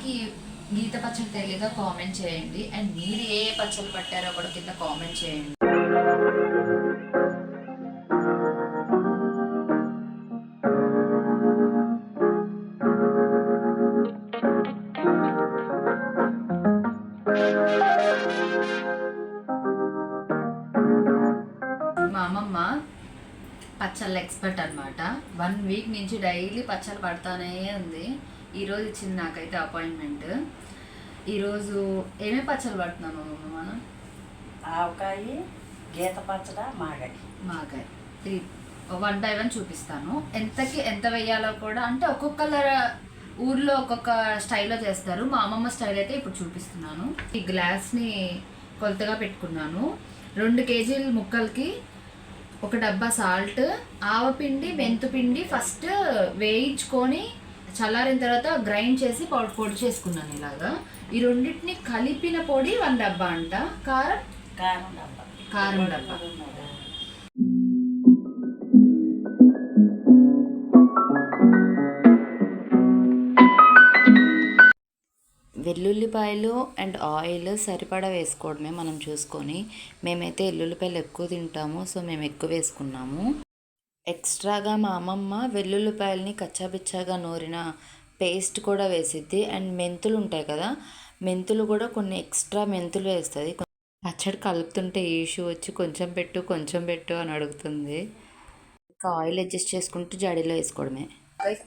ఎంతమందికి గీత పచ్చడి తెలియదో కామెంట్ చేయండి. అండ్ మీరు ఏ పచ్చళ్ళు పట్టారో కూడా కింద కామెంట్ చేయండి. మా అమ్మమ్మ పచ్చళ్ళ ఎక్స్పర్ట్ అనమాట. 1 వీక్ నుంచి డైలీ పచ్చళ్ళు పడతానే ఉంది. ఈరోజు ఇచ్చింది నాకైతే అపాయింట్మెంట్. ఈరోజు ఏమేమి పచ్చళ్ళు పడుతున్నాం అమ్మమ్మ మనం? ఆవకాయ, గీత పచ్చడ, మాగాయ. ఇది 1 by 1 చూపిస్తాను. ఎంత వేయాలో కూడా, అంటే ఒక్కొక్కల ఊర్లో ఒక్కొక్క స్టైల్లో చేస్తారు. మా అమ్మమ్మ స్టైల్ అయితే ఇప్పుడు చూపిస్తున్నాను. ఈ గ్లాస్ని కొలతగా పెట్టుకున్నాను. 2 కేజీల ముక్కలకి 1 డబ్బా సాల్ట్, ఆవపిండి, మెంతుపిండి ఫస్ట్ వేయించుకొని చల్లారిన తర్వాత గ్రైండ్ చేసి పొడి చేసుకున్నాను ఇలాగా. ఈ రెండింటిని కలిపిన పొడి 1 డబ్బా అంట. కారం డబ్బా. వెల్లుల్లిపాయలు అండ్ ఆయిల్ సరిపడా వేసుకోవడమే మనం చూసుకొని. మేమైతే వెల్లుల్లిపాయలు ఎక్కువ తింటాము, సో మేము ఎక్కువ వేసుకున్నాము. ఎక్స్ట్రాగా మా అమ్మమ్మ వెల్లుల్లిపాయలని కచ్చాపిచ్చాగా నూరిన పేస్ట్ కూడా వేసిద్ది. అండ్ మెంతులు ఉంటాయి కదా, మెంతులు కూడా కొన్ని ఎక్స్ట్రా మెంతులు వేస్తుంది. పచ్చడి కలుపుతుంటే ఇష్యూ వచ్చి కొంచెం పెట్టు అని అడుగుతుంది. ఇంకా ఆయిల్ అడ్జస్ట్ చేసుకుంటూ జాడీలో వేసుకోవడమే.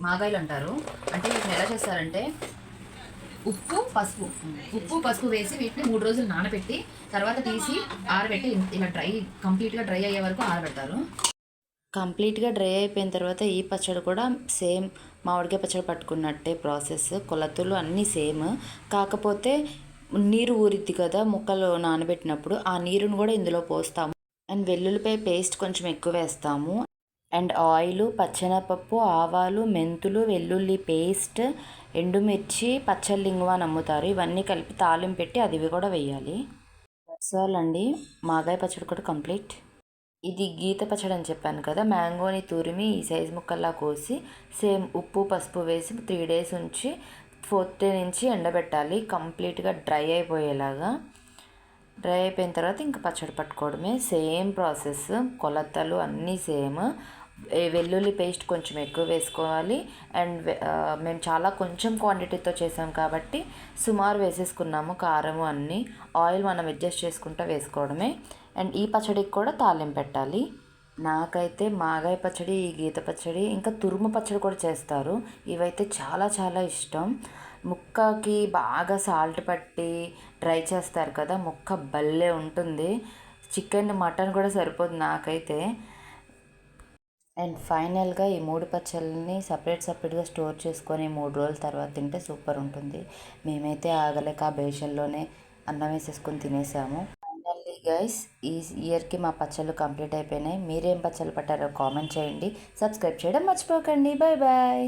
మాగాయలు అంటారు. అంటే వీటిని ఎలా చేస్తారంటే ఉప్పు పసుపు వేసి వీటిని 3 రోజులు నానబెట్టి తర్వాత తీసి ఆరబెట్టి ఇలా కంప్లీట్గా డ్రై అయ్యే వరకు ఆరబెడతారు. కంప్లీట్గా డ్రై అయిపోయిన తర్వాత ఈ పచ్చడి కూడా సేమ్ మామిడికాయ పచ్చడి పట్టుకున్నట్టే ప్రాసెస్. కొలతలు అన్నీ సేమ్. కాకపోతే నీరు ఊరిద్ది కదా ముక్కలు నానబెట్టినప్పుడు, ఆ నీరును కూడా ఇందులో పోస్తాము. అండ్ వెల్లుల్లిపాయ పేస్ట్ కొంచెం ఎక్కువ వేస్తాము. అండ్ ఆయిల్, పచ్చెనపప్పు, ఆవాలు, మెంతులు, వెల్లుల్లి పేస్ట్, ఎండుమిర్చి, పచ్చళ్ళు ఇంగువ అని అమ్ముతారు. ఇవన్నీ కలిపి తాలింపు పెట్టి అది కూడా వేయాలి. దట్స్ అండి. మాగాయ పచ్చడి కూడా కంప్లీట్. ఇది గీత పచ్చడి అని చెప్పాను కదా, మ్యాంగోని తురిమి ఈ సైజు ముక్కల్లా కోసి సేమ్ ఉప్పు పసుపు వేసి 3 days ఉంచి 4th day నుంచి ఎండబెట్టాలి కంప్లీట్గా డ్రై అయిపోయేలాగా. డ్రై అయిపోయిన తర్వాత ఇంకా పచ్చడి పట్టుకోవడమే. సేమ్ ప్రాసెస్, కొలతలు అన్నీ సేమ్. వెల్లుల్లి పేస్ట్ కొంచెం ఎక్కువ వేసుకోవాలి. అండ్ మేము చాలా కొంచెం క్వాంటిటీతో చేసాం కాబట్టి సుమారు వేసేసుకున్నాము కారము అన్నీ. ఆయిల్ మనం అడ్జస్ట్ చేసుకుంటూ వేసుకోవడమే. అండ్ ఈ పచ్చడికి కూడా తాలింపు పెట్టాలి. నాకైతే మాగాయ పచ్చడి, ఈ గీత పచ్చడి, ఇంకా తురుము పచ్చడి కూడా చేస్తారు. ఇవైతే చాలా చాలా ఇష్టం. ముక్కకి బాగా సాల్ట్ పట్టి డ్రై చేస్తారు కదా, ముక్క భలే ఉంటుంది. చికెన్ మటన్ కూడా సరిపోదు నాకైతే. అండ్ ఫైనల్గా ఈ 3 పచ్చళ్ళని సపరేట్గా స్టోర్ చేసుకొని 3 రోజుల తర్వాత తింటే సూపర్ ఉంటుంది. మేమైతే ఆగలేక ఆ బేషన్లోనే అన్నం వేసేసుకొని తినేసాము. ఫైనల్లీ గైస్, ఈ ఇయర్కి మా పచ్చళ్ళు కంప్లీట్ అయిపోయినాయి. మీరేం పచ్చళ్ళు పట్టారో కామెంట్ చేయండి. సబ్స్క్రైబ్ చేయడం మర్చిపోకండి. Bye bye.